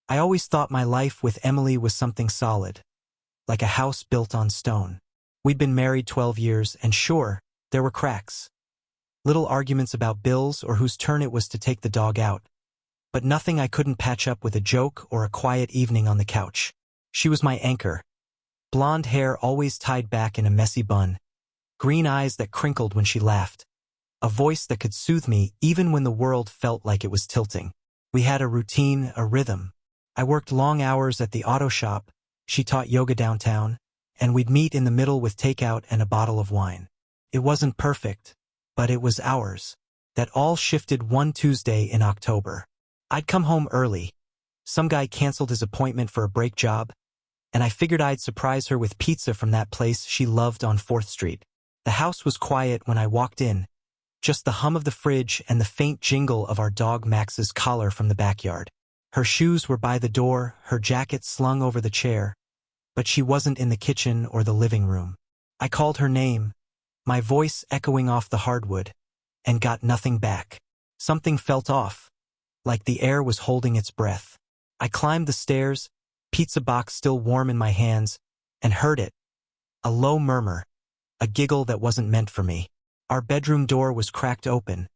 I always thought my life with Emily was something solid, like a house built on stone. We'd been married 12 years, and sure, there were cracks. Little arguments about bills or whose turn it was to take the dog out. But nothing I couldn't patch up with a joke or a quiet evening on the couch. She was my anchor. Blonde hair always tied back in a messy bun. Green eyes that crinkled when she laughed. A voice that could soothe me even when the world felt like it was tilting. We had a routine, a rhythm. I worked long hours at the auto shop, she taught yoga downtown, and we'd meet in the middle with takeout and a bottle of wine. It wasn't perfect, but it was ours. That all shifted one Tuesday in October. I'd come home early. Some guy canceled his appointment for a break job, and I figured I'd surprise her with pizza from that place she loved on 4th Street. The house was quiet when I walked in, just the hum of the fridge and the faint jingle of our dog Max's collar from the backyard. Her shoes were by the door, her jacket slung over the chair, but she wasn't in the kitchen or the living room. I called her name, my voice echoing off the hardwood, and got nothing back. Something felt off, like the air was holding its breath. I climbed the stairs, pizza box still warm in my hands, and heard it. A low murmur, a giggle that wasn't meant for me. Our bedroom door was cracked open,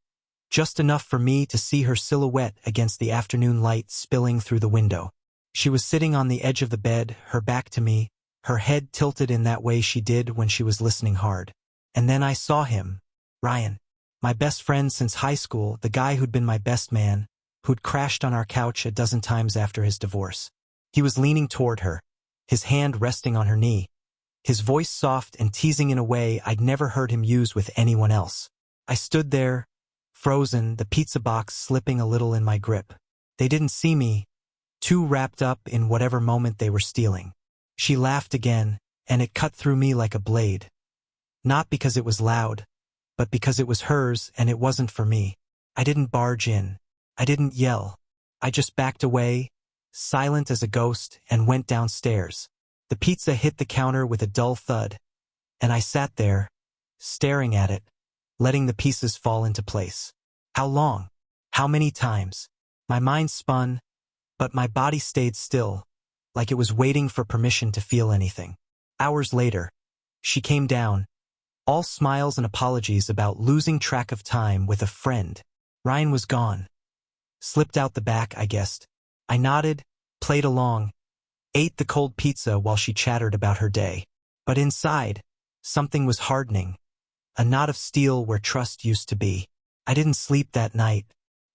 just enough for me to see her silhouette against the afternoon light spilling through the window. She was sitting on the edge of the bed, her back to me, her head tilted in that way she did when she was listening hard. And then I saw him, Ryan, my best friend since high school, the guy who'd been my best man, who'd crashed on our couch a dozen times after his divorce. He was leaning toward her, his hand resting on her knee, his voice soft and teasing in a way I'd never heard him use with anyone else. I stood there, frozen, the pizza box slipping a little in my grip. They didn't see me, too wrapped up in whatever moment they were stealing. She laughed again, and it cut through me like a blade. Not because it was loud, but because it was hers and it wasn't for me. I didn't barge in. I didn't yell. I just backed away, silent as a ghost, and went downstairs. The pizza hit the counter with a dull thud, and I sat there, staring at it, letting the pieces fall into place. How long? How many times? My mind spun, but my body stayed still, like it was waiting for permission to feel anything. Hours later, she came down, all smiles and apologies about losing track of time with a friend. Ryan was gone. Slipped out the back, I guessed. I nodded, played along, ate the cold pizza while she chattered about her day. But inside, something was hardening, a knot of steel where trust used to be. I didn't sleep that night.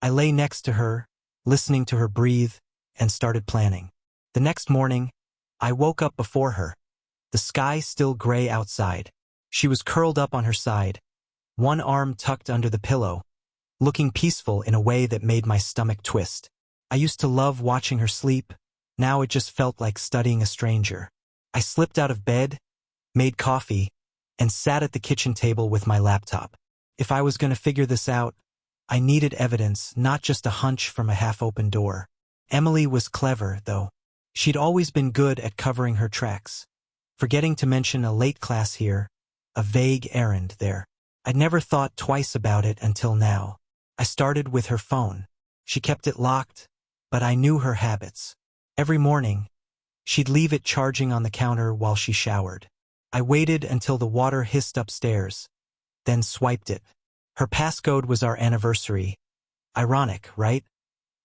I lay next to her, listening to her breathe, and started planning. The next morning, I woke up before her, the sky still gray outside. She was curled up on her side, one arm tucked under the pillow, looking peaceful in a way that made my stomach twist. I used to love watching her sleep. Now it just felt like studying a stranger. I slipped out of bed, made coffee, and sat at the kitchen table with my laptop. If I was going to figure this out, I needed evidence, not just a hunch from a half-open door. Emily was clever, though. She'd always been good at covering her tracks, forgetting to mention a late class here, a vague errand there. I'd never thought twice about it until now. I started with her phone. She kept it locked, but I knew her habits. Every morning, she'd leave it charging on the counter while she showered. I waited until the water hissed upstairs, then swiped it. Her passcode was our anniversary. Ironic, right?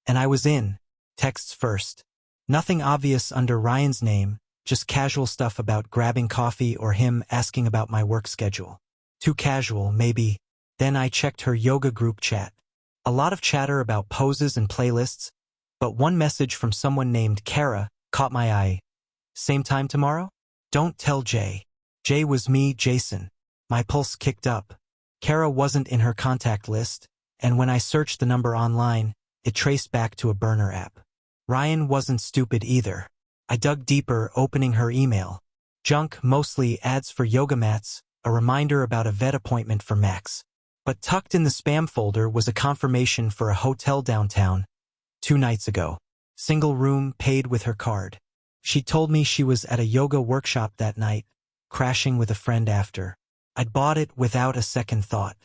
And I was in. Texts first. Nothing obvious under Ryan's name, just casual stuff about grabbing coffee or him asking about my work schedule. Too casual, maybe. Then I checked her yoga group chat. A lot of chatter about poses and playlists, but one message from someone named Kara caught my eye. Same time tomorrow? Don't tell Jay. Jay was me, Jason. My pulse kicked up. Kara wasn't in her contact list, and when I searched the number online, it traced back to a burner app. Ryan wasn't stupid either. I dug deeper, opening her email. Junk, mostly ads for yoga mats, a reminder about a vet appointment for Max. But tucked in the spam folder was a confirmation for a hotel downtown, 2 nights ago. Single room, paid with her card. She told me she was at a yoga workshop that night, crashing with a friend after. I'd bought it without a second thought.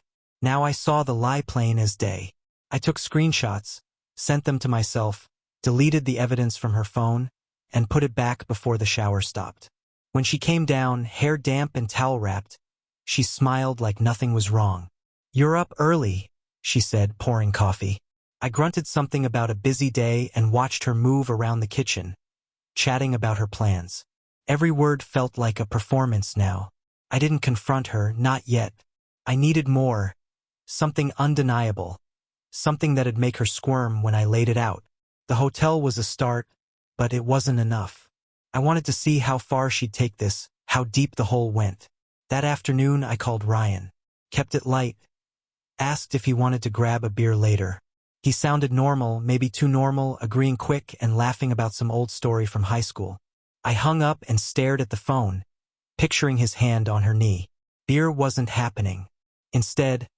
Now I saw the lie plain as day. I took screenshots, sent them to myself, deleted the evidence from her phone, and put it back before the shower stopped. When she came down, hair damp and towel-wrapped, she smiled like nothing was wrong. "You're up early," she said, pouring coffee. I grunted something about a busy day and watched her move around the kitchen, chatting about her plans. Every word felt like a performance now. I didn't confront her, not yet. I needed more, something undeniable, something that'd make her squirm when I laid it out. The hotel was a start, but it wasn't enough. I wanted to see how far she'd take this, how deep the hole went. That afternoon, I called Ryan, kept it light, asked if he wanted to grab a beer later. He sounded normal, maybe too normal, agreeing quick and laughing about some old story from high school. I hung up and stared at the phone, picturing his hand on her knee. Beer wasn't happening. Instead,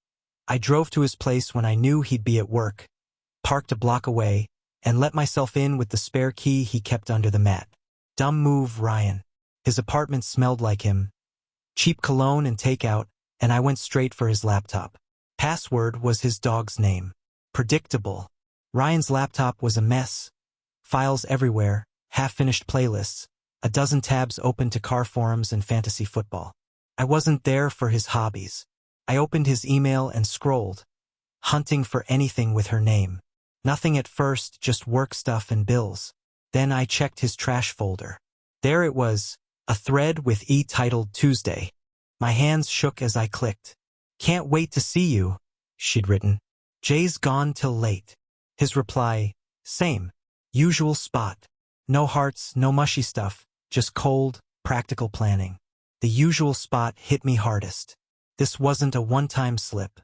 I drove to his place when I knew he'd be at work, parked a block away, and let myself in with the spare key he kept under the mat. Dumb move, Ryan. His apartment smelled like him. Cheap cologne and takeout, and I went straight for his laptop. Password was his dog's name. Predictable. Ryan's laptop was a mess. Files everywhere, half-finished playlists, a dozen tabs open to car forums and fantasy football. I wasn't there for his hobbies. I opened his email and scrolled, hunting for anything with her name. Nothing at first, just work stuff and bills. Then I checked his trash folder. There it was, a thread with E titled Tuesday. My hands shook as I clicked. "Can't wait to see you," she'd written. "Jay's gone till late." His reply, same. Usual spot. No hearts, no mushy stuff, just cold, practical planning. The usual spot hit me hardest. This wasn't a one-time slip.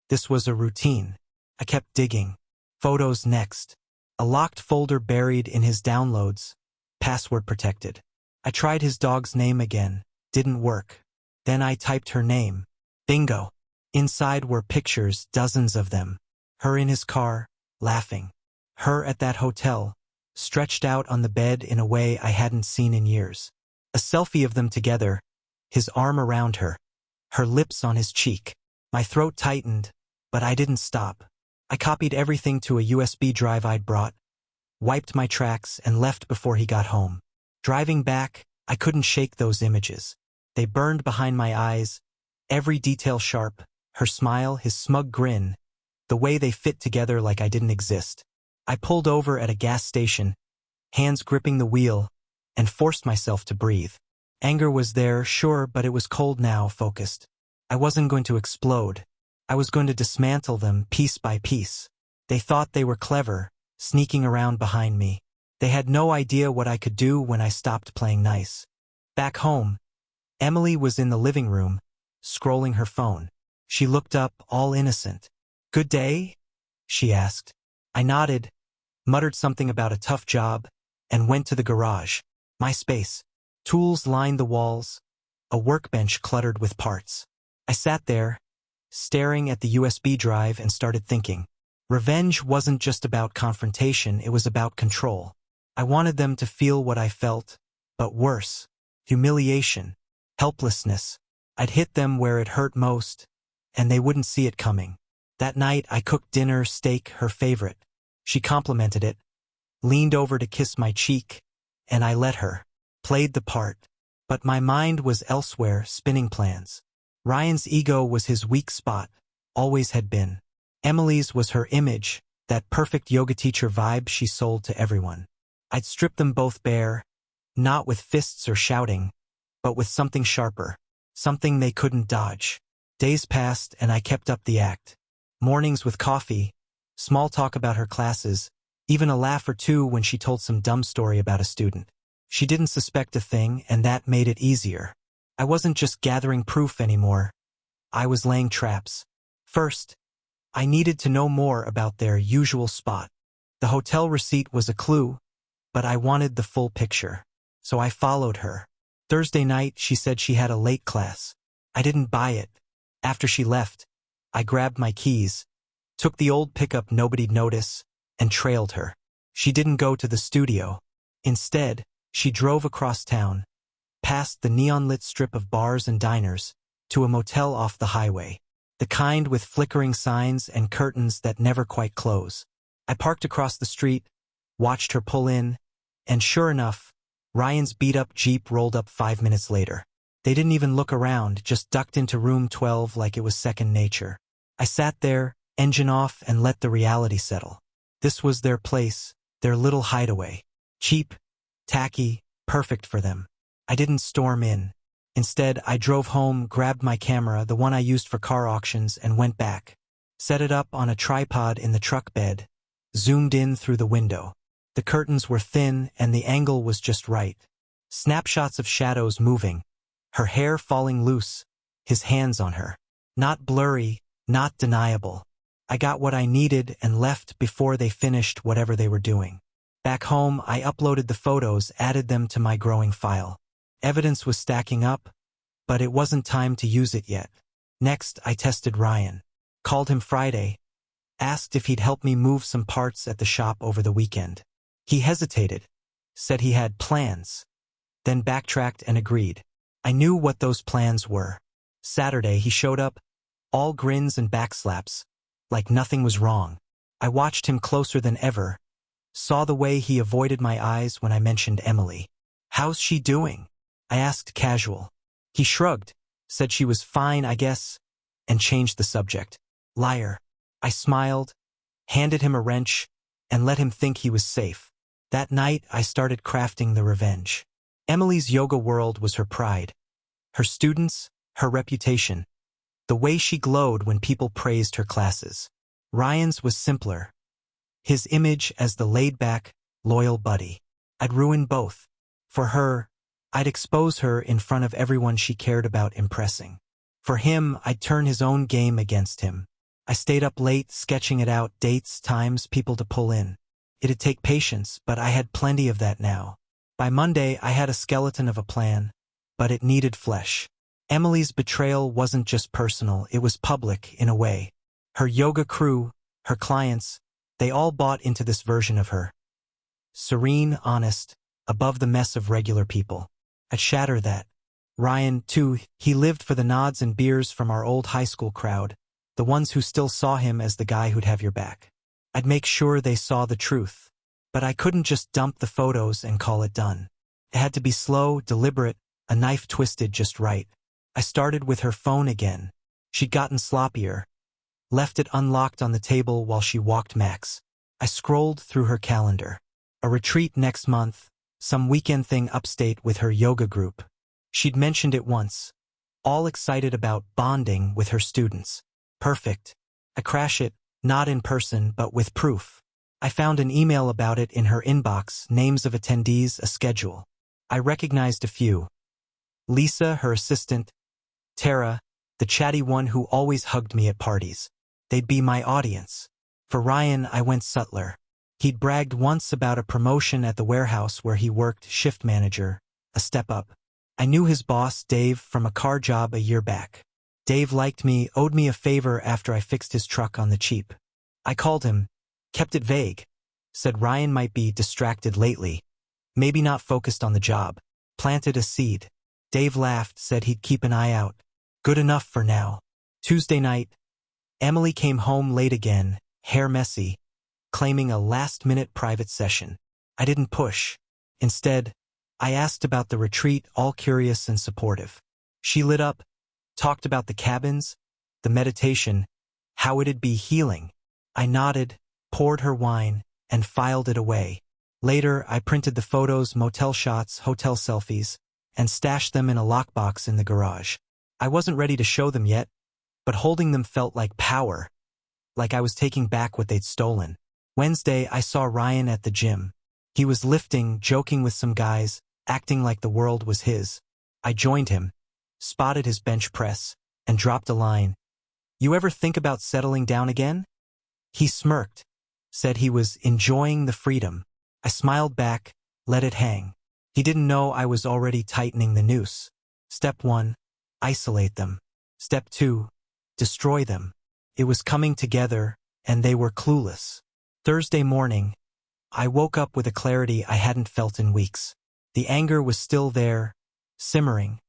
This was a routine. I kept digging. Photos next. A locked folder buried in his downloads. Password protected. I tried his dog's name again. Didn't work. Then I typed her name. Bingo. Inside were pictures, dozens of them. Her in his car, laughing. Her at that hotel, stretched out on the bed in a way I hadn't seen in years. A selfie of them together, his arm around her, her lips on his cheek. My throat tightened, but I didn't stop. I copied everything to a USB drive I'd brought, wiped my tracks, and left before he got home. Driving back, I couldn't shake those images. They burned behind my eyes, every detail sharp, her smile, his smug grin, the way they fit together like I didn't exist. I pulled over at a gas station, hands gripping the wheel, and forced myself to breathe. Anger was there, sure, but it was cold now, focused. I wasn't going to explode. I was going to dismantle them piece by piece. They thought they were clever, sneaking around behind me. They had no idea what I could do when I stopped playing nice. Back home, Emily was in the living room, scrolling her phone. She looked up, all innocent. "Good day?" she asked. I nodded, muttered something about a tough job, and went to the garage. My space. Tools lined the walls, a workbench cluttered with parts. I sat there, staring at the USB drive, and started thinking. Revenge wasn't just about confrontation, it was about control. I wanted them to feel what I felt, but worse. Humiliation. Helplessness. I'd hit them where it hurt most, and they wouldn't see it coming. That night I cooked dinner, steak, her favorite. She complimented it, leaned over to kiss my cheek, and I let her. Played the part. But my mind was elsewhere, spinning plans. Ryan's ego was his weak spot, always had been. Emily's was her image, that perfect yoga teacher vibe she sold to everyone. I'd strip them both bare, not with fists or shouting, but with something sharper, something they couldn't dodge. Days passed and I kept up the act. Mornings with coffee, small talk about her classes, even a laugh or two when she told some dumb story about a student. She didn't suspect a thing, and that made it easier. I wasn't just gathering proof anymore. I was laying traps. First, I needed to know more about their usual spot. The hotel receipt was a clue, but I wanted the full picture. So I followed her. Thursday night, she said she had a late class. I didn't buy it. After she left, I grabbed my keys, took the old pickup nobody'd notice, and trailed her. She didn't go to the studio. Instead, she drove across town, past the neon-lit strip of bars and diners, to a motel off the highway, the kind with flickering signs and curtains that never quite close. I parked across the street, watched her pull in, and sure enough, Ryan's beat-up Jeep rolled up 5 minutes later. They didn't even look around, just ducked into room 12 like it was second nature. I sat there, engine off, and let the reality settle. This was their place, their little hideaway. Cheap, tacky, perfect for them. I didn't storm in. Instead, I drove home, grabbed my camera, the one I used for car auctions, and went back. Set it up on a tripod in the truck bed, zoomed in through the window. The curtains were thin and the angle was just right. Snapshots of shadows moving, her hair falling loose, his hands on her. Not blurry, not deniable. I got what I needed and left before they finished whatever they were doing. Back home, I uploaded the photos, added them to my growing file. Evidence was stacking up, but it wasn't time to use it yet. Next, I tested Ryan. Called him Friday, asked if he'd help me move some parts at the shop over the weekend. He hesitated, said he had plans, then backtracked and agreed. I knew what those plans were. Saturday, he showed up, all grins and backslaps, like nothing was wrong. I watched him closer than ever, saw the way he avoided my eyes when I mentioned Emily. "How's she doing?" I asked casual. He shrugged, said she was fine, I guess, and changed the subject. Liar. I smiled, handed him a wrench, and let him think he was safe. That night, I started crafting the revenge. Emily's yoga world was her pride. Her students, her reputation. The way she glowed when people praised her classes. Ryan's was simpler. His image as the laid-back, loyal buddy. I'd ruin both. For her, I'd expose her in front of everyone she cared about impressing. For him, I'd turn his own game against him. I stayed up late, sketching it out, dates, times, people to pull in. It'd take patience, but I had plenty of that now. By Monday, I had a skeleton of a plan, but it needed flesh. Emily's betrayal wasn't just personal, it was public, in a way. Her yoga crew, her clients, they all bought into this version of her. Serene, honest, above the mess of regular people. I'd shatter that. Ryan, too, he lived for the nods and beers from our old high school crowd, the ones who still saw him as the guy who'd have your back. I'd make sure they saw the truth. But I couldn't just dump the photos and call it done. It had to be slow, deliberate, a knife twisted just right. I started with her phone again. She'd gotten sloppier. Left it unlocked on the table while she walked Max. I scrolled through her calendar. A retreat next month, some weekend thing upstate with her yoga group. She'd mentioned it once. All excited about bonding with her students. Perfect. I crash it, not in person, but with proof. I found an email about it in her inbox, names of attendees, a schedule. I recognized a few. Lisa, her assistant. Tara, the chatty one who always hugged me at parties. They'd be my audience. For Ryan, I went subtler. He'd bragged once about a promotion at the warehouse where he worked, shift manager, a step up. I knew his boss, Dave, from a car job a year back. Dave liked me, owed me a favor after I fixed his truck on the cheap. I called him, kept it vague, said Ryan might be distracted lately, maybe not focused on the job. Planted a seed. Dave laughed, said he'd keep an eye out. Good enough for now. Tuesday night, Emily came home late again, hair messy, claiming a last-minute private session. I didn't push. Instead, I asked about the retreat, all curious and supportive. She lit up, talked about the cabins, the meditation, how it'd be healing. I nodded, poured her wine, and filed it away. Later, I printed the photos, motel shots, hotel selfies, and stashed them in a lockbox in the garage. I wasn't ready to show them yet, but holding them felt like power, like I was taking back what they'd stolen. Wednesday, I saw Ryan at the gym. He was lifting, joking with some guys, acting like the world was his. I joined him, spotted his bench press, and dropped a line. "You ever think about settling down again?" He smirked, said he was enjoying the freedom. I smiled back, let it hang. He didn't know I was already tightening the noose. Step 1, isolate them. Step 2, destroy them. It was coming together, and they were clueless. Thursday morning, I woke up with a clarity I hadn't felt in weeks. The anger was still there, simmering,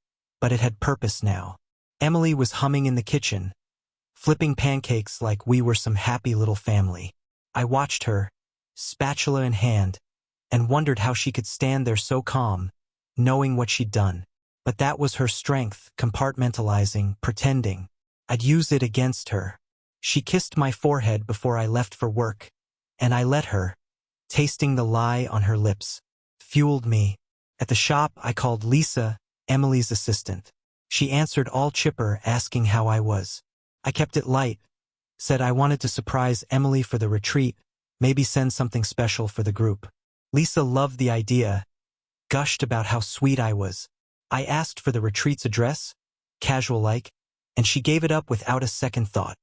but it had purpose now. Emily was humming in the kitchen, flipping pancakes like we were some happy little family. I watched her, spatula in hand, and wondered how she could stand there so calm, knowing what she'd done. But that was her strength, compartmentalizing, pretending. I'd use it against her. She kissed my forehead before I left for work, and I let her, tasting the lie on her lips, fueled me. At the shop, I called Lisa, Emily's assistant. She answered all chipper, asking how I was. I kept it light, said I wanted to surprise Emily for the retreat, maybe send something special for the group. Lisa loved the idea, gushed about how sweet I was. I asked for the retreat's address, casual-like, and she gave it up without a second thought.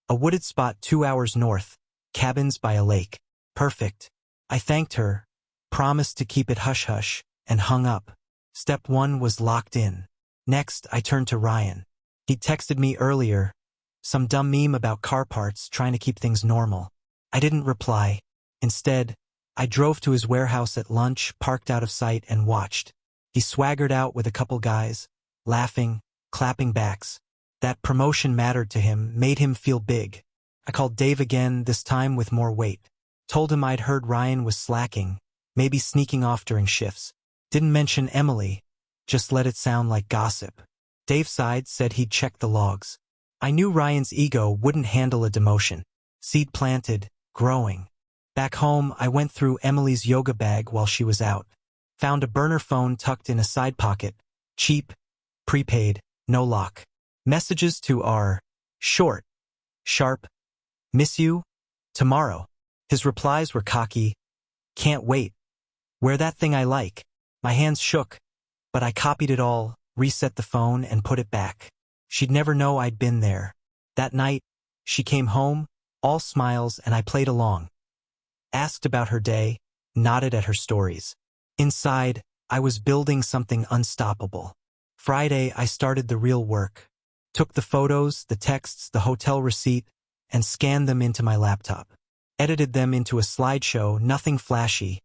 A wooded spot 2 hours north, cabins by a lake. Perfect. I thanked her, promised to keep it hush-hush, and hung up. Step 1 was locked in. Next, I turned to Ryan. He'd texted me earlier, some dumb meme about car parts, trying to keep things normal. I didn't reply. Instead, I drove to his warehouse at lunch, parked out of sight, and watched. He swaggered out with a couple guys, laughing, clapping backs. That promotion mattered to him, made him feel big. I called Dave again, this time with more weight. Told him I'd heard Ryan was slacking, maybe sneaking off during shifts. Didn't mention Emily, just let it sound like gossip. Dave sighed, said he'd check the logs. I knew Ryan's ego wouldn't handle a demotion. Seed planted, growing. Back home, I went through Emily's yoga bag while she was out. Found a burner phone tucked in a side pocket. Cheap, prepaid, no lock. Messages to R. Short, sharp, miss you, tomorrow. His replies were cocky. Can't wait. Wear that thing I like. My hands shook, but I copied it all, reset the phone, and put it back. She'd never know I'd been there. That night, she came home, all smiles, and I played along. Asked about her day, nodded at her stories. Inside, I was building something unstoppable. Friday, I started the real work. Took the photos, the texts, the hotel receipt, and scanned them into my laptop. Edited them into a slideshow, nothing flashy,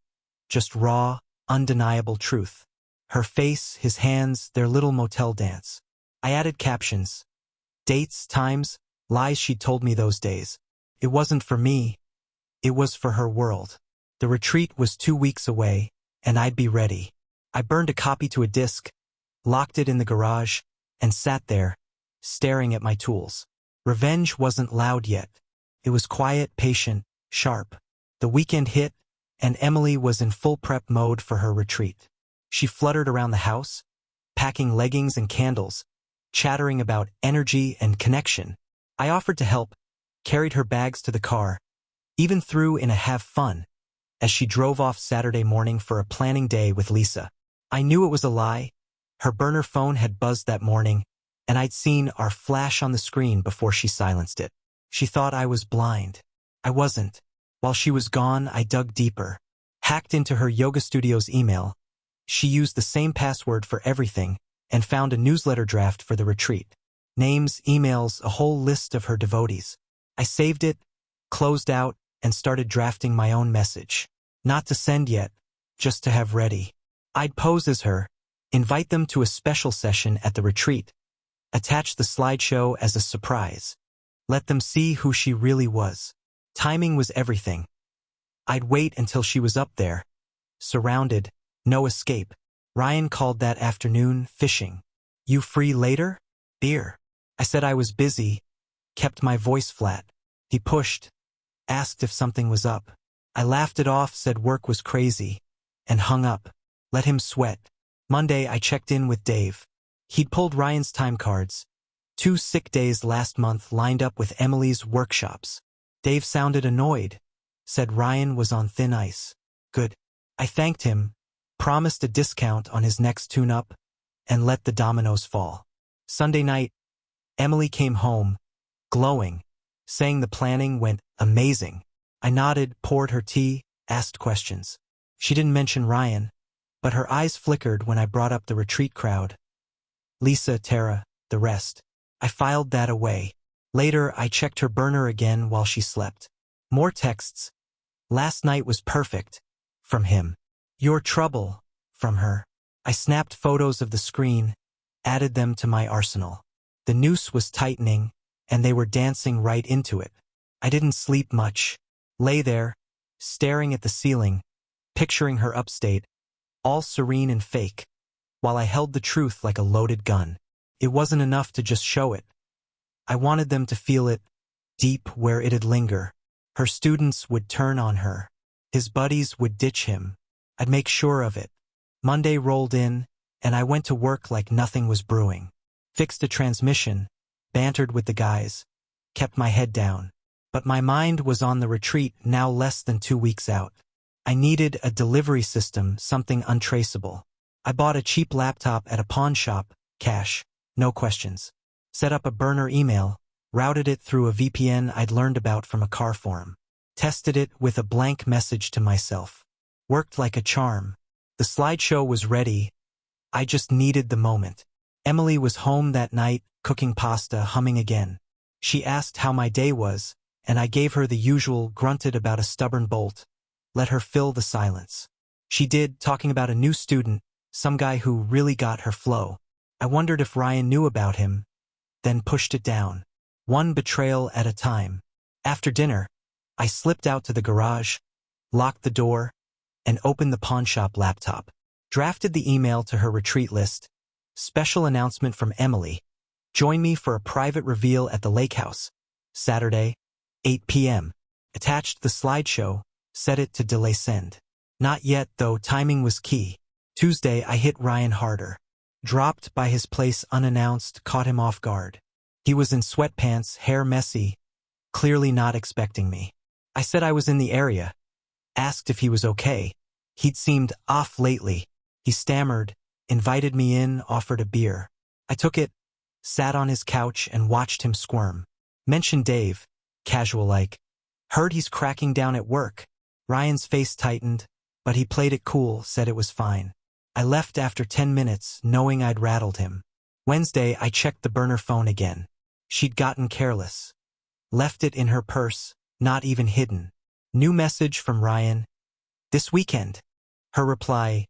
just raw, undeniable truth. Her face, his hands, their little motel dance. I added captions. Dates, times, lies she'd told me those days. It wasn't for me. It was for her world. The retreat was 2 weeks away, and I'd be ready. I burned a copy to a disk, locked it in the garage, and sat there, staring at my tools. Revenge wasn't loud yet. It was quiet, patient, sharp. The weekend hit, and Emily was in full prep mode for her retreat. She fluttered around the house, packing leggings and candles, chattering about energy and connection. I offered to help, carried her bags to the car, even threw in a have fun, as she drove off Saturday morning for a planning day with Lisa. I knew it was a lie. Her burner phone had buzzed that morning, and I'd seen our flash on the screen before she silenced it. She thought I was blind. I wasn't. While she was gone, I dug deeper. Hacked into her yoga studio's email. She used the same password for everything, and found a newsletter draft for the retreat. Names, emails, a whole list of her devotees. I saved it, closed out, and started drafting my own message. Not to send yet, just to have ready. I'd pose as her, invite them to a special session at the retreat, attach the slideshow as a surprise. Let them see who she really was. Timing was everything. I'd wait until she was up there, surrounded, no escape. Ryan called that afternoon fishing. You free later? Beer. I said I was busy, kept my voice flat. He pushed, asked if something was up. I laughed it off, said work was crazy, and hung up. Let him sweat. Monday, I checked in with Dave. He'd pulled Ryan's time cards. 2 sick days last month lined up with Emily's workshops. Dave sounded annoyed, said Ryan was on thin ice. Good. I thanked him, promised a discount on his next tune-up, and let the dominoes fall. Sunday night, Emily came home, glowing, saying the planning went amazing. I nodded, poured her tea, asked questions. She didn't mention Ryan, but her eyes flickered when I brought up the retreat crowd. Lisa, Tara, the rest. I filed that away. Later, I checked her burner again while she slept. More texts. Last night was perfect. From him. Your trouble. From her. I snapped photos of the screen, added them to my arsenal. The noose was tightening, and they were dancing right into it. I didn't sleep much. Lay there, staring at the ceiling, picturing her upstate, all serene and fake, while I held the truth like a loaded gun. It wasn't enough to just show it. I wanted them to feel it, deep where it'd linger. Her students would turn on her. His buddies would ditch him. I'd make sure of it. Monday rolled in, and I went to work like nothing was brewing. Fixed a transmission, bantered with the guys, kept my head down. But my mind was on the retreat, now less than 2 weeks out. I needed a delivery system, something untraceable. I bought a cheap laptop at a pawn shop, cash, no questions. Set up a burner email, routed it through a VPN I'd learned about from a car forum. Tested it with a blank message to myself. Worked like a charm. The slideshow was ready. I just needed the moment. Emily was home that night, cooking pasta, humming again. She asked how my day was, and I gave her the usual, grunted about a stubborn bolt. Let her fill the silence. She did, talking about a new student, some guy who really got her flow. I wondered if Ryan knew about him, then pushed it down. One betrayal at a time. After dinner, I slipped out to the garage, locked the door, and opened the pawnshop laptop. Drafted the email to her retreat list. Special announcement from Emily. Join me for a private reveal at the lake house. Saturday, 8 p.m. Attached the slideshow, set it to delay send. Not yet, though, timing was key. Tuesday, I hit Ryan harder. Dropped by his place unannounced, caught him off guard. He was in sweatpants, hair messy, clearly not expecting me. I said I was in the area. Asked if he was okay. He'd seemed off lately. He stammered, invited me in, offered a beer. I took it, sat on his couch and watched him squirm. Mentioned Dave, casual like. Heard he's cracking down at work. Ryan's face tightened, but he played it cool, said it was fine. I left after 10 minutes, knowing I'd rattled him. Wednesday, I checked the burner phone again. She'd gotten careless. Left it in her purse, not even hidden. New message from Ryan. This weekend. Her reply,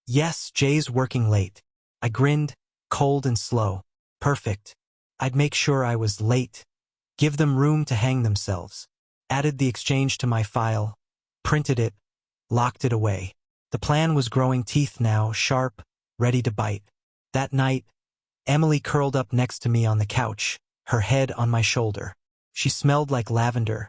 yes, Jay's working late. I grinned, cold and slow. Perfect. I'd make sure I was late. Give them room to hang themselves. Added the exchange to my file. Printed it. Locked it away. The plan was growing teeth now, sharp, ready to bite. That night, Emily curled up next to me on the couch, her head on my shoulder. She smelled like lavender,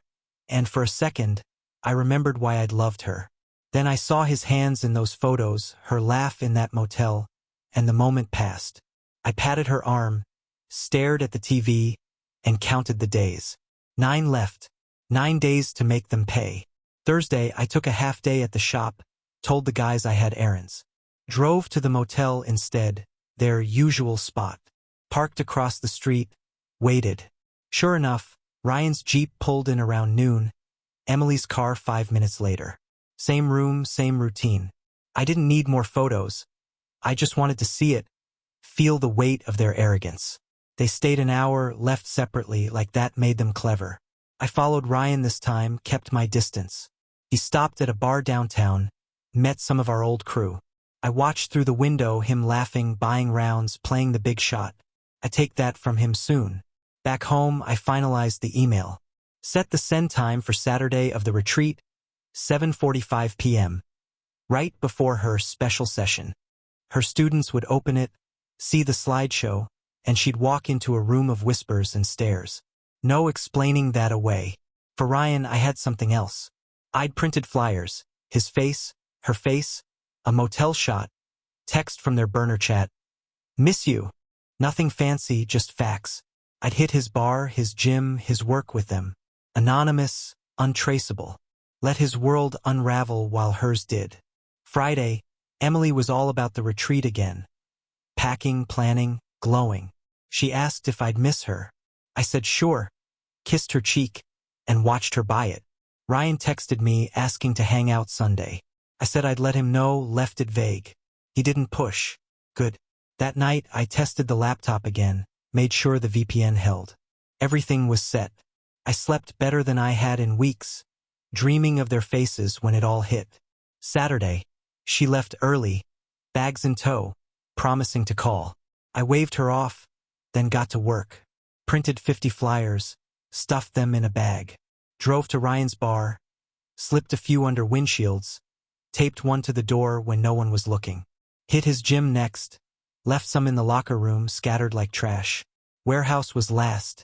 and for a second, I remembered why I'd loved her. Then I saw his hands in those photos, her laugh in that motel, and the moment passed. I patted her arm, stared at the TV, and counted the days. 9 left. 9 days to make them pay. Thursday, I took a half day at the shop, told the guys I had errands. Drove to the motel instead, their usual spot. Parked across the street, waited. Sure enough, Ryan's Jeep pulled in around noon, Emily's car 5 minutes later. Same room, same routine. I didn't need more photos. I just wanted to see it, feel the weight of their arrogance. They stayed an hour, left separately, like that made them clever. I followed Ryan this time, kept my distance. He stopped at a bar downtown, met some of our old crew. I watched through the window, him laughing, buying rounds, playing the big shot. I take that from him soon. Back home, I finalized the email. Set the send time for Saturday of the retreat, 7:45 p.m. Right before her special session. Her students would open it, see the slideshow, and she'd walk into a room of whispers and stares. No explaining that away. For Ryan, I had something else. I'd printed flyers, his face, her face, a motel shot, text from their burner chat. Miss you. Nothing fancy, just facts. I'd hit his bar, his gym, his work with them. Anonymous, untraceable. Let his world unravel while hers did. Friday, Emily was all about the retreat again. Packing, planning, glowing. She asked if I'd miss her. I said sure, kissed her cheek, and watched her buy it. Ryan texted me asking to hang out Sunday. I said I'd let him know, left it vague. He didn't push. Good. That night, I tested the laptop again, made sure the VPN held. Everything was set. I slept better than I had in weeks, dreaming of their faces when it all hit. Saturday, she left early, bags in tow, promising to call. I waved her off, then got to work. Printed 50 flyers, stuffed them in a bag. Drove to Ryan's bar, slipped a few under windshields, taped one to the door when no one was looking. Hit his gym next, left some in the locker room scattered like trash. Warehouse was last.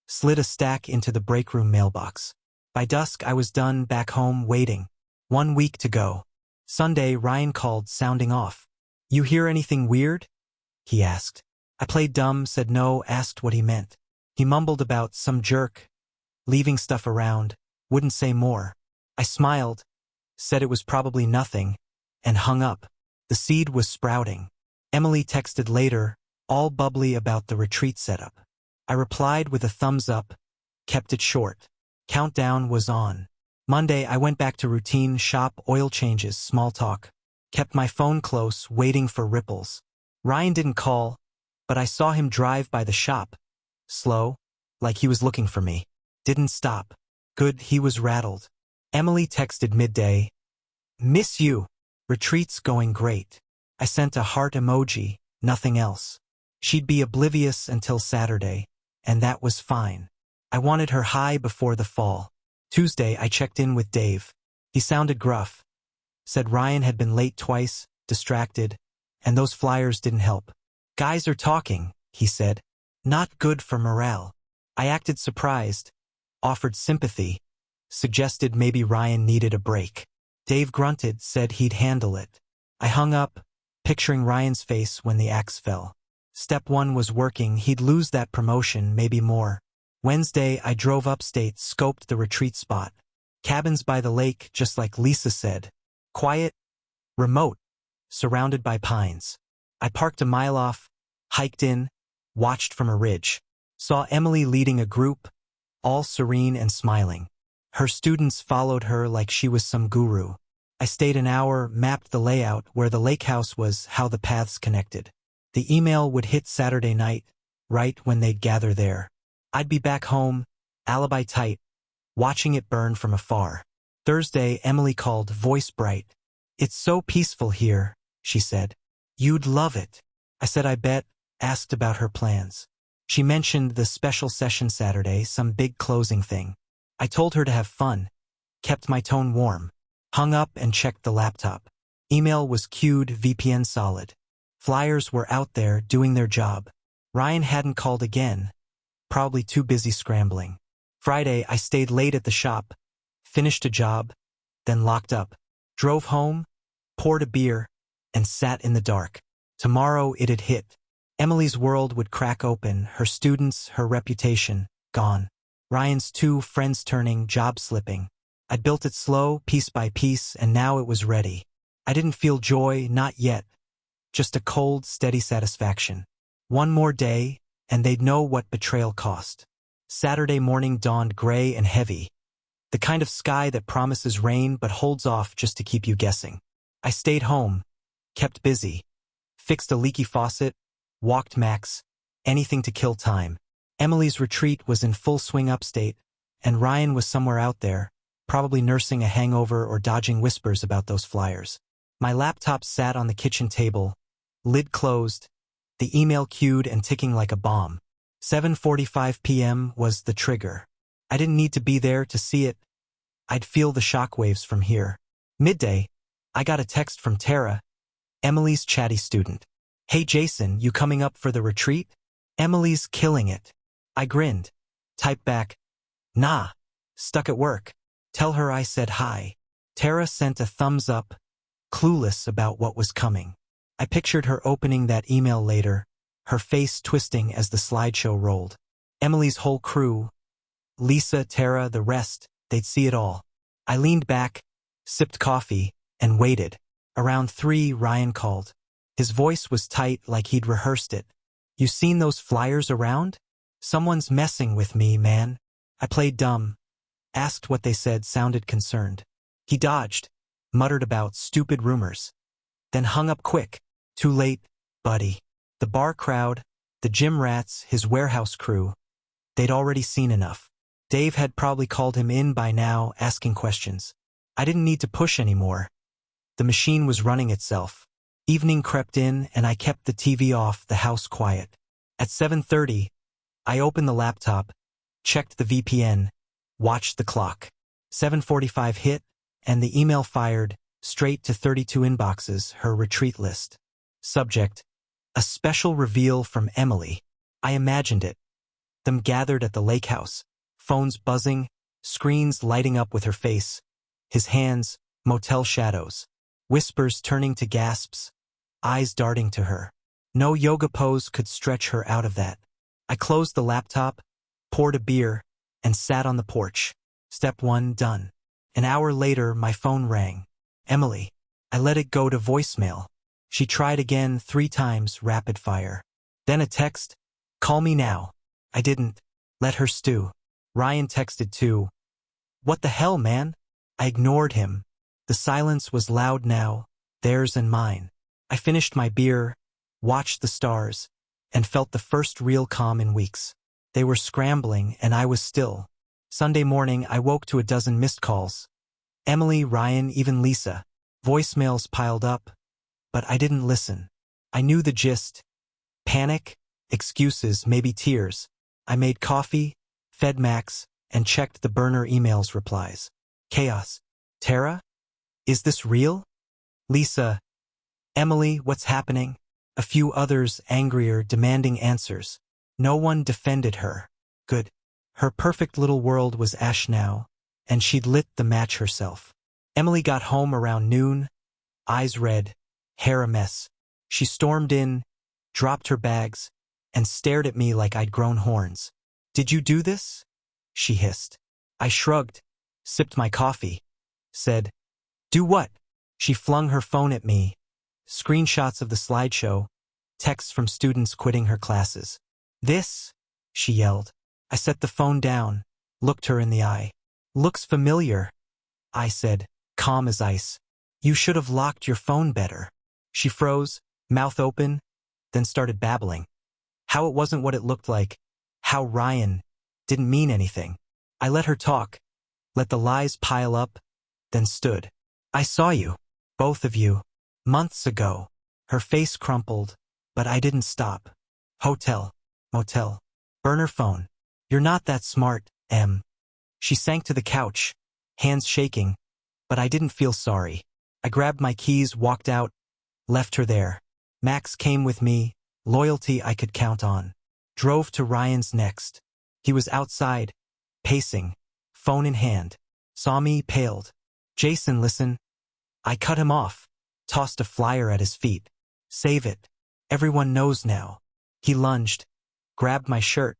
Slid a stack into the break room mailbox. By dusk I was done, back home, waiting. 1 week to go. Sunday, Ryan called, sounding off. "You hear anything weird?" he asked. I played dumb, said no, asked what he meant. He mumbled about some jerk leaving stuff around, wouldn't say more. I smiled, said it was probably nothing, and hung up. The seed was sprouting. Emily texted later, all bubbly about the retreat setup. I replied with a thumbs up, kept it short. Countdown was on. Monday, I went back to routine, shop, oil changes, small talk. Kept my phone close, waiting for ripples. Ryan didn't call, but I saw him drive by the shop. Slow, like he was looking for me. Didn't stop. Good, he was rattled. Emily texted midday, "Miss you. Retreat's going great." I sent a heart emoji, nothing else. She'd be oblivious until Saturday, and that was fine. I wanted her high before the fall. Tuesday, I checked in with Dave. He sounded gruff. Said Ryan had been late twice, distracted, and those flyers didn't help. "Guys are talking," he said. "Not good for morale." I acted surprised, offered sympathy, suggested maybe Ryan needed a break. Dave grunted, said he'd handle it. I hung up, picturing Ryan's face when the axe fell. Step 1 was working, he'd lose that promotion, maybe more. Wednesday, I drove upstate, scoped the retreat spot. Cabins by the lake, just like Lisa said. Quiet, remote, surrounded by pines. I parked a mile off, hiked in, watched from a ridge. Saw Emily leading a group, all serene and smiling. Her students followed her like she was some guru. I stayed an hour, mapped the layout, where the lake house was, how the paths connected. The email would hit Saturday night, right when they'd gather there. I'd be back home, alibi tight, watching it burn from afar. Thursday, Emily called, voice bright. "It's so peaceful here," she said. "You'd love it." I said I bet, asked about her plans. She mentioned the special session Saturday, some big closing thing. I told her to have fun, kept my tone warm. Hung up and checked the laptop. Email was queued, VPN solid. Flyers were out there, doing their job. Ryan hadn't called again, probably too busy scrambling. Friday, I stayed late at the shop, finished a job, then locked up. Drove home, poured a beer, and sat in the dark. Tomorrow it'd hit. Emily's world would crack open, her students, her reputation, gone. Ryan's 2 friends turning, job slipping. I'd built it slow, piece by piece, and now it was ready. I didn't feel joy, not yet. Just a cold, steady satisfaction. One more day, and they'd know what betrayal cost. Saturday morning dawned gray and heavy. The kind of sky that promises rain but holds off just to keep you guessing. I stayed home, kept busy, fixed a leaky faucet, walked Max, anything to kill time. Emily's retreat was in full swing upstate, and Ryan was somewhere out there, probably nursing a hangover or dodging whispers about those flyers. My laptop sat on the kitchen table, lid closed, the email queued and ticking like a bomb. 7:45 p.m. was the trigger. I didn't need to be there to see it. I'd feel the shockwaves from here. Midday, I got a text from Tara, Emily's chatty student. "Hey Jason, you coming up for the retreat? Emily's killing it." I grinned. Typed back, "Nah, stuck at work. Tell her I said hi." Tara sent a thumbs up, clueless about what was coming. I pictured her opening that email later, her face twisting as the slideshow rolled. Emily's whole crew, Lisa, Tara, the rest, they'd see it all. I leaned back, sipped coffee, and waited. Around 3, Ryan called. His voice was tight like he'd rehearsed it. "You seen those flyers around? Someone's messing with me, man." I played dumb, asked what they said, sounded concerned. He dodged, muttered about stupid rumors, then hung up quick. "Too late, buddy." The bar crowd, the gym rats, his warehouse crew, they'd already seen enough. Dave had probably called him in by now, asking questions. I didn't need to push anymore. The machine was running itself. Evening crept in, and I kept the TV off, the house quiet. At 7:30, I opened the laptop, checked the VPN, watched the clock. 7:45 hit, and the email fired straight to 32 inboxes, her retreat list. Subject: a special reveal from Emily. I imagined it. Them gathered at the lake house, phones buzzing, screens lighting up with her face, his hands, motel shadows, whispers turning to gasps, eyes darting to her. No yoga pose could stretch her out of that. I closed the laptop, poured a beer, and sat on the porch. Step 1 done. An hour later, my phone rang. Emily. I let it go to voicemail. She tried again 3 times, rapid fire. Then a text, call me now. I didn't. Let her stew. Ryan texted too. What the hell, man? I ignored him. The silence was loud now, theirs and mine. I finished my beer, watched the stars, and felt the first real calm in weeks. They were scrambling, and I was still. Sunday morning, I woke to a dozen missed calls. Emily, Ryan, even Lisa. Voicemails piled up, but I didn't listen. I knew the gist. Panic, excuses, maybe tears. I made coffee, fed Max, and checked the burner emails replies. Chaos. Tara? Is this real? Lisa. Emily, what's happening? A few others, angrier, demanding answers. No one defended her. Good. Her perfect little world was ash now, and she'd lit the match herself. Emily got home around noon, eyes red, hair a mess. She stormed in, dropped her bags, and stared at me like I'd grown horns. Did you do this? She hissed. I shrugged, sipped my coffee, said, do what? She flung her phone at me. Screenshots of the slideshow, texts from students quitting her classes. This? She yelled. I set the phone down, looked her in the eye. Looks familiar, I said, calm as ice. You should have locked your phone better. She froze, mouth open, then started babbling. How it wasn't what it looked like, how Ryan didn't mean anything. I let her talk, let the lies pile up, then stood. I saw you, both of you, months ago. Her face crumpled, but I didn't stop. Hotel, motel, burner phone. You're not that smart, Em. She sank to the couch, hands shaking, but I didn't feel sorry. I grabbed my keys, walked out, left her there. Max came with me, loyalty I could count on. Drove to Ryan's next. He was outside, pacing, phone in hand. Saw me, paled. Jason, listen. I cut him off, tossed a flyer at his feet. Save it. Everyone knows now. He lunged, grabbed my shirt,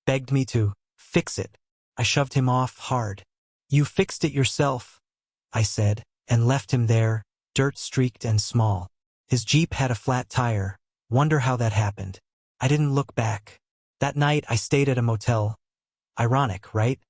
begged me to fix it. I shoved him off hard. You fixed it yourself, I said, and left him there, dirt-streaked and small. His Jeep had a flat tire. Wonder how that happened. I didn't look back. That night I stayed at a motel. Ironic, right?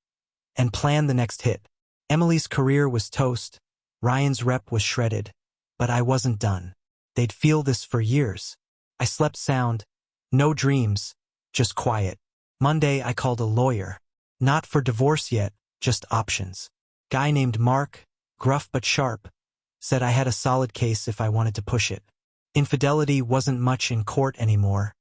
And planned the next hit. Emily's career was toast. Ryan's rep was shredded. But I wasn't done. They'd feel this for years. I slept sound. No dreams. Just quiet. Monday I called a lawyer. Not for divorce yet, just options. Guy named Mark, gruff but sharp, said I had a solid case if I wanted to push it. Infidelity wasn't much in court anymore.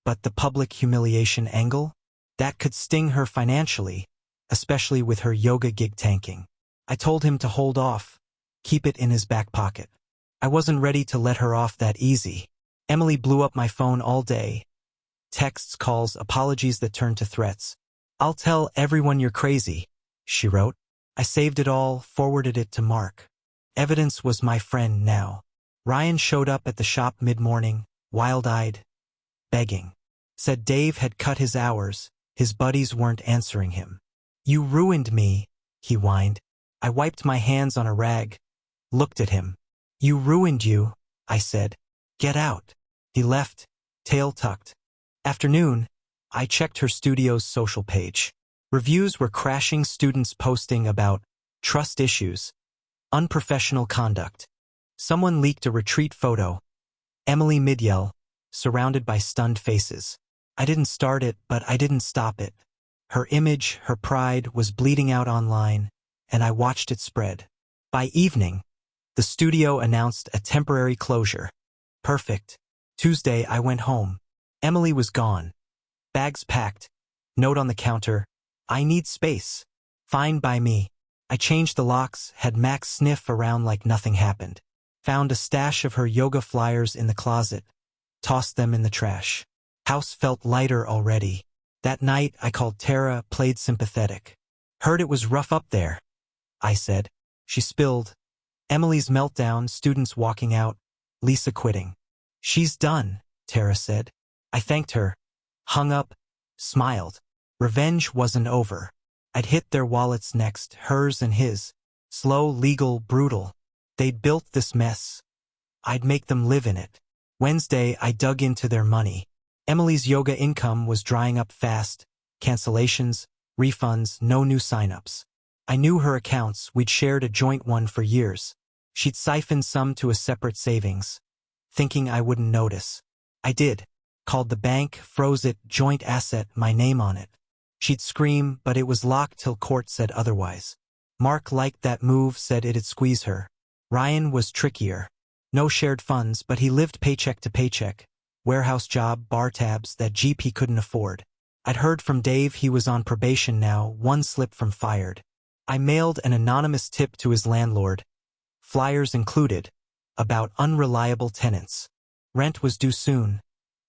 But the public humiliation angle? That could sting her financially, especially with her yoga gig tanking. I told him to hold off, keep it in his back pocket. I wasn't ready to let her off that easy. Emily blew up my phone all day. Texts, calls, apologies that turned to threats. I'll tell everyone you're crazy, she wrote. I saved it all, forwarded it to Mark. Evidence was my friend now. Ryan showed up at the shop mid-morning, wild-eyed, begging. Said Dave had cut his hours, his buddies weren't answering him. You ruined me, he whined. I wiped my hands on a rag, looked at him. You ruined you, I said. Get out. He left, tail tucked. Afternoon, I checked her studio's social page. Reviews were crashing, students posting about trust issues, unprofessional conduct. Someone leaked a retreat photo. Emily mid-yell, surrounded by stunned faces. I didn't start it, but I didn't stop it. Her image, her pride, was bleeding out online, and I watched it spread. By evening, the studio announced a temporary closure. Perfect. Tuesday, I went home. Emily was gone. Bags packed. Note on the counter, I need space. Fine by me. I changed the locks, had Max sniff around like nothing happened. Found a stash of her yoga flyers in the closet. Tossed them in the trash. House felt lighter already. That night, I called Tara, played sympathetic. Heard it was rough up there, I said. She spilled. Emily's meltdown, students walking out, Lisa quitting. She's done, Tara said. I thanked her. Hung up. Smiled. Revenge wasn't over. I'd hit their wallets next, hers and his. Slow, legal, brutal. They'd built this mess. I'd make them live in it. Wednesday, I dug into their money. Emily's yoga income was drying up fast. Cancellations, refunds, no new signups. I knew her accounts, we'd shared a joint one for years. She'd siphoned some to a separate savings, thinking I wouldn't notice. I did. Called the bank, froze it, joint asset, my name on it. She'd scream, but it was locked till court said otherwise. Mark liked that move, said it'd squeeze her. Ryan was trickier. No shared funds, but he lived paycheck to paycheck. Warehouse job, bar tabs, that Jeep he couldn't afford. I'd heard from Dave he was on probation now, one slip from fired. I mailed an anonymous tip to his landlord. Flyers included. About unreliable tenants. Rent was due soon.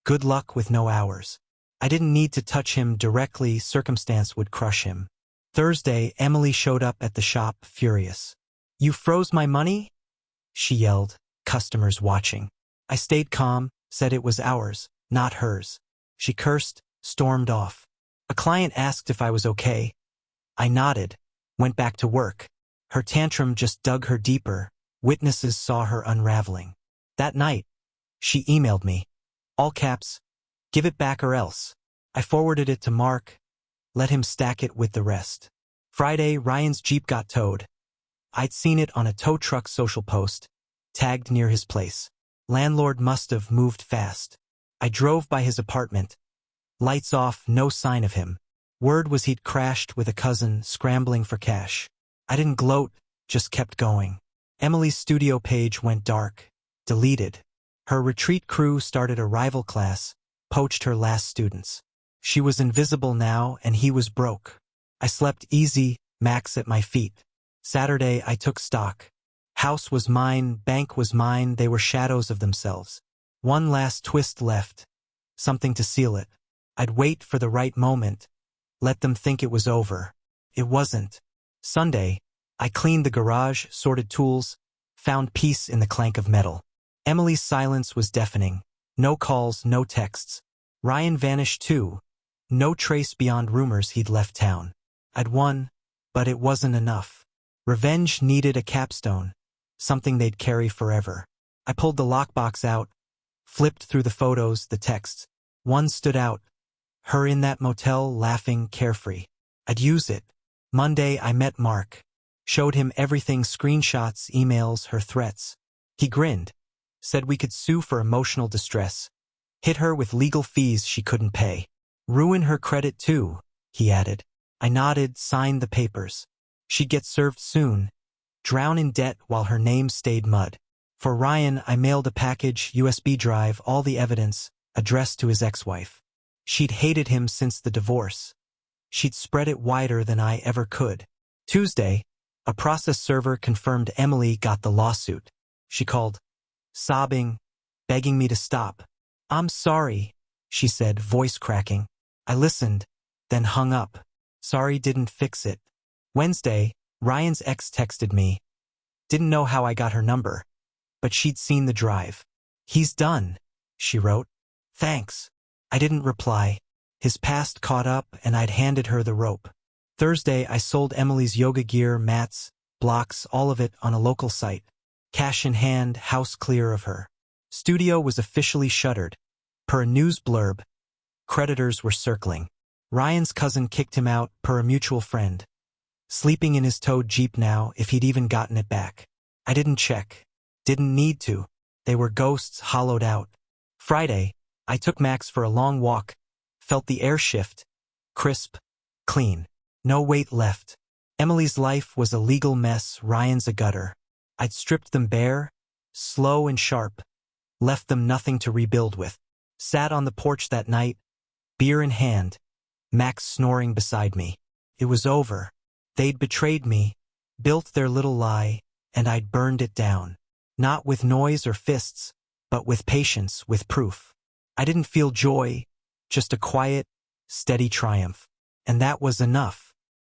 Good luck with no hours. I didn't need to touch him directly, circumstance would crush him. Thursday, Emily showed up at the shop, furious. You froze my money? She yelled, customers watching. I stayed calm, said it was ours, not hers. She cursed, stormed off. A client asked if I was okay. I nodded, went back to work. Her tantrum just dug her deeper. Witnesses saw her unraveling. That night, she emailed me. All caps, give it back or else. I forwarded it to Mark, let him stack it with the rest. Friday, Ryan's Jeep got towed. I'd seen it on a tow truck social post, tagged near his place. Landlord must have moved fast. I drove by his apartment. Lights off, no sign of him. Word was he'd crashed with a cousin, scrambling for cash. I didn't gloat, just kept going. Emily's studio page went dark, deleted. Her retreat crew started a rival class, poached her last students. She was invisible now, and he was broke. I slept easy, Max at my feet. Saturday, I took stock. House was mine, bank was mine, they were shadows of themselves. One last twist left. Something to seal it. I'd wait for the right moment. Let them think it was over. It wasn't. Sunday, I cleaned the garage, sorted tools, found peace in the clank of metal. Emily's silence was deafening. No calls, no texts. Ryan vanished too. No trace beyond rumors he'd left town. I'd won, but it wasn't enough. Revenge needed a capstone, something they'd carry forever. I pulled the lockbox out, flipped through the photos, the texts. One stood out. Her in that motel, laughing, carefree. I'd use it. Monday, I met Mark. Showed him everything, screenshots, emails, her threats. He grinned. Said we could sue for emotional distress. Hit her with legal fees she couldn't pay. Ruin her credit too, he added. I nodded, signed the papers. She'd get served soon. Drown in debt while her name stayed mud. For Ryan, I mailed a package, USB drive, all the evidence, addressed to his ex-wife. She'd hated him since the divorce. She'd spread it wider than I ever could. Tuesday, a process server confirmed Emily got the lawsuit. She called, sobbing, begging me to stop. I'm sorry, she said, voice cracking. I listened, then hung up. Sorry didn't fix it. Wednesday, Ryan's ex texted me. Didn't know how I got her number, but she'd seen the drive. He's done, she wrote. Thanks. I didn't reply. His past caught up and I'd handed her the rope. Thursday, I sold Emily's yoga gear, mats, blocks, all of it on a local site. Cash in hand, house clear of her. Studio was officially shuttered. Per a news blurb, creditors were circling. Ryan's cousin kicked him out, per a mutual friend. Sleeping in his towed Jeep now, if he'd even gotten it back. I didn't check. Didn't need to. They were ghosts hollowed out. Friday, I took Max for a long walk. Felt the air shift. Crisp. Clean. No weight left. Emily's life was a legal mess, Ryan's a gutter. I'd stripped them bare, slow and sharp. Left them nothing to rebuild with. Sat on the porch that night, beer in hand. Max snoring beside me. It was over. They'd betrayed me. built their little lie, and I'd burned it down. Not with noise or fists, but with patience, with proof. I didn't feel joy, just a quiet, steady triumph. And that was enough.